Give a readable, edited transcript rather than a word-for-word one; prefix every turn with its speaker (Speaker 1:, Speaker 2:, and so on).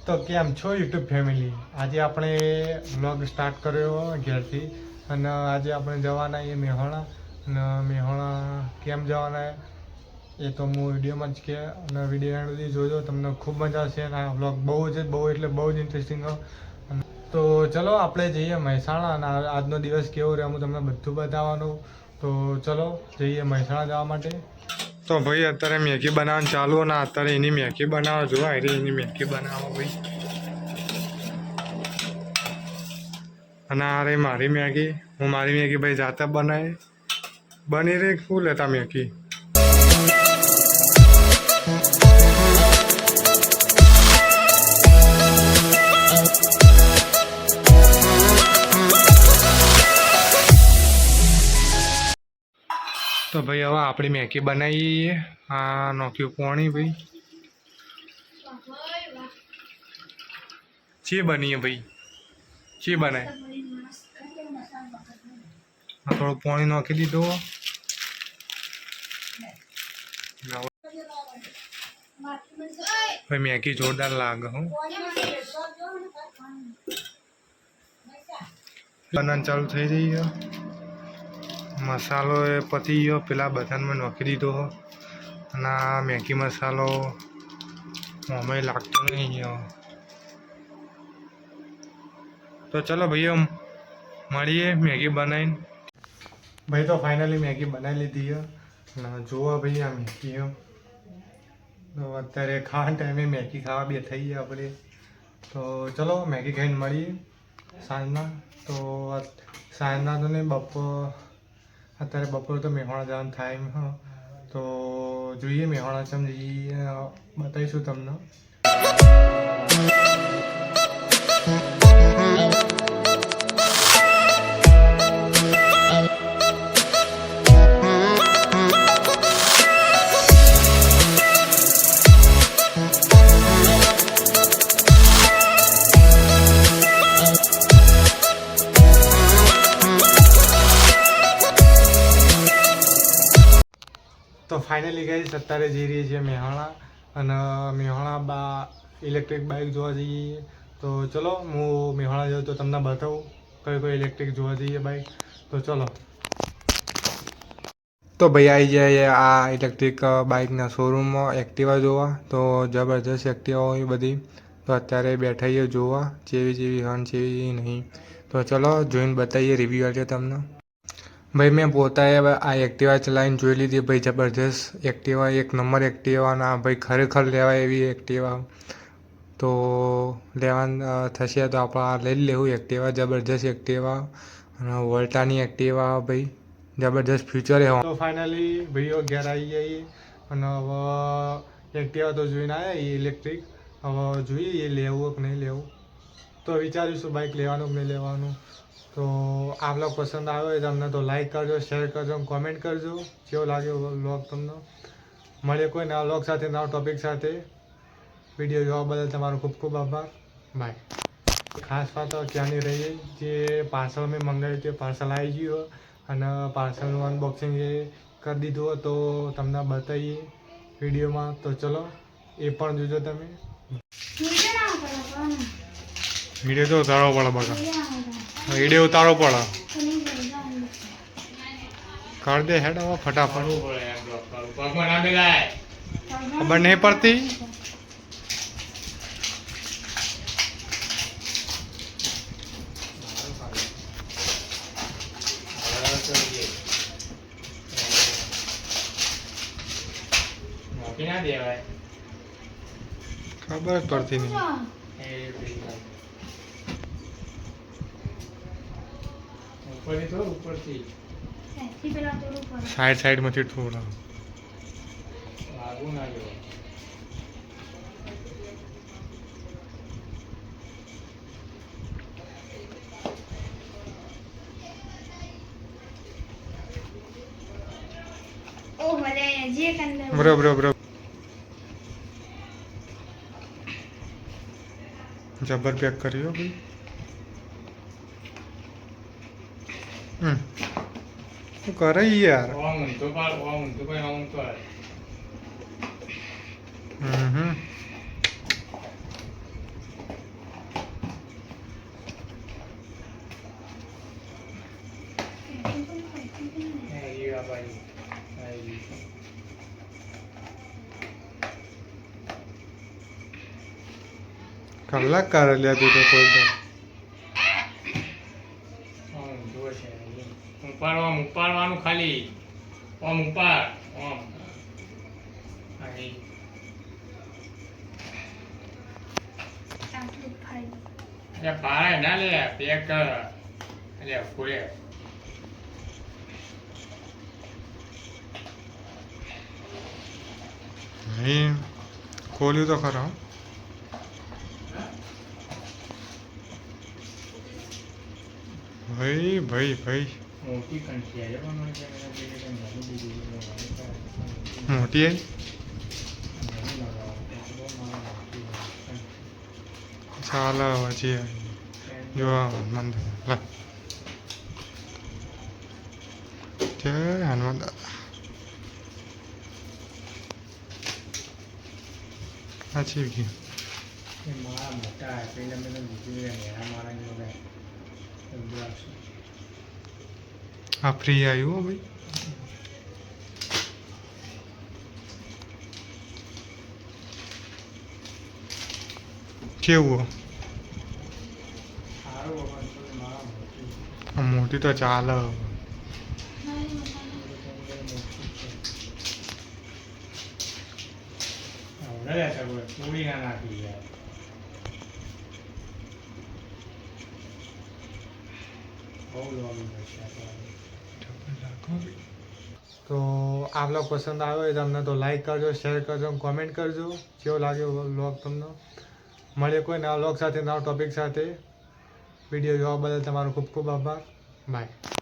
Speaker 1: તો કેમ છો યુટ્યુબ ફેમિલી? આજે આપણે વ્લોગ સ્ટાર્ટ કર્યો ઘેરથી અને આજે આપણે જવાના એ મેહોણા. અને મેહોણા કેમ જવાના એ તો હું વિડીયોમાં જ કે અને વિડીયો એન્ડ સુધી જોજો, તમને ખૂબ મજા આવશે. અને આ વ્લોગ બહુ જ ઇન્ટરેસ્ટિંગ હોય. તો ચલો આપણે જઈએ મહેસાણા અને આજનો દિવસ કેવો રહે હું તમને બધું બતાવવાનું. તો ચલો જઈએ મહેસાણા જવા માટે. તો ભાઈ અત્યારે મેગી બનાવવાનું ચાલુ અને અત્યારે એની મેગી બનાવવા જોવા એની મેગી બનાવો ભાઈ. અને આ રહી મારી મેગી. હું મારી મેગી ભાઈ જાતે બની રહી શું લેતા મેગી. તો ભાઈ હવે આપણી મેગી બનાવીએ. આ નોખ્યું પાણી ભાઈ. ચી બનીએ ભાઈ? ચી બનાય? થોડું પાણી નાખી દીધું. ભાઈ મેગી જોરદાર લાગે હું. બનાવવાનું ચાલુ થઈ જઈએ. મસાલો એ પતી ગયો, પેલા બધામાં નાખી દીધો. અને આ મેગી મસાલો આમાં લાગતો નહીં. તો ચલો ભાઈઓ મળીએ મેગી બનાવીને. ભાઈ તો ફાઇનલી મેગી બનાવી લીધી અને જુઓ ભાઈ આ મેગી તો અત્યારે ખાવાના ટાઈમે મેગી ખાવા બે થઈ ગયા આપણે. તો ચલો મેગી ખાઈને મળીએ સાંજના. તો સાંજના તો નહીં અત્યારે બપોર તો મેહોણા જવાનું થાય એમ. તો જોઈએ મેહોણા ચમ જઈએ બતાવીશું તમને. તો ફાઇનલી ગાઈસ અત્યારે જઈ રહી છીએ મેહોણા અને મેહોણા ઇલેક્ટ્રિક બાઇક જોવા જઈએ. તો ચલો હું મેહોણા જાઉં તો તમને બતાવું કઈ ઇલેક્ટ્રિક જોવા જઈએ બાઇક. તો ચલો. તો ભાઈ આવી જાય આ ઇલેક્ટ્રિક બાઇકના શોરૂમમાં એક્ટિવા જોવા. તો જબરજસ્ત એક્ટિવા હોય બધી. તો અત્યારે બેઠાઈએ જોવા જેવી હન જેવી નહીં. તો ચલો જોઈને બતાવીએ રિવ્યૂ આપીએ તમને. ભાઈ મેં પોતાએ આ એક્ટિવા ચલાવીને જોઈ લીધી ભાઈ. જબરજસ્ત એક્ટિવા, એક નંબર એક્ટિવા. ના ભાઈ ખરેખર લેવાય એવી એક્ટિવા. તો લેવાનું થશે તો આપણે લઈ લેવું એક્ટિવા. જબરજસ્ત એક્ટિવા અને વોલ્ટાની એક્ટિવા ભાઈ. જબરજસ્ત ફ્યુચર એ. તો ફાઇનલી ભાઈઓ ઘેર આવી જઈએ અને હવે એક્ટિવા તો જોઈને આવ્યા એ ઇલેક્ટ્રિક. હવે જોઈએ એ લેવું કે નહીં લેવું. તો વિચારીશું બાઇક લેવાનું કે નહીં લેવાનું. તો આ વ્લોગ પસંદ આવ્યો હોય તમને તો લાઈક કરજો, શેર કરજો, કોમેન્ટ કરજો કેવો લાગ્યો વ્લોગ તમને. મળીએ કોઈ નવા વ્લોગ સાથે, નવા ટોપિક સાથે. વિડીયો જોવા બદલ તમારો ખૂબ ખૂબ આભાર. બાય. ખાસ વાત ક્યાંની રહીએ જે પાર્સલ મેં મંગાવ્યું તે પાર્સલ આવી ગયું અને પાર્સલનું અનબોક્સિંગ એ કરી દીધું તો તમને બતાવીએ વિડીયોમાં. તો ચલો એ પણ જોજો તમે. વિડીયો તો ઉતારવો પડે બકા. વિડીયો ઉતારવો પડે. કર દે હેડ હવે ફટાફટ. ખબર નહીં પડતી. ખબર જ પડતી નહીં. સાઈડમાંથી થોડા બરોબર. જબર પેક કર્યો ભાઈ. શું કરે યાર.
Speaker 2: બાજુ આવી
Speaker 1: કલાક કરે લ્યા તું તો ખોલતો.
Speaker 2: જોશે ઉપાડવાનું ખાલી ઓમ ઉપાડ ઓમ અહીં અરે પાડે ના લે પેક કર અરે પૂરે
Speaker 1: નહીં ખોલ્યું તો ખરો. ભાઈ ભાઈ ભાઈ
Speaker 2: મોટી કંઠી આવે પણ મને
Speaker 1: મોટી આવી ચાલે પછી જોવા હનુમાન દાદા જય હનુમાન દાદા સાચી ગયું.
Speaker 2: મારા મોટા પેલા મેં લીધું મારા
Speaker 1: આ ફ્રી આવ્યું હો ભાઈ. કેવું આ મોટી તો ચાલે.
Speaker 2: પૂરી ના નાખી યાર બહુ લોબી
Speaker 1: તો આ બ્લોગ પસંદ આવ્યો હોય તમને તો લાઈક કરજો, શેર કરજો, કોમેન્ટ કરજો કેવો લાગ્યો બ્લોગ તમને. મળીએ કોઈ નવા બ્લોગ સાથે, નવા ટોપિક સાથે. વિડીયો જોવા બદલ તમારો ખૂબ ખૂબ આભાર. બાય.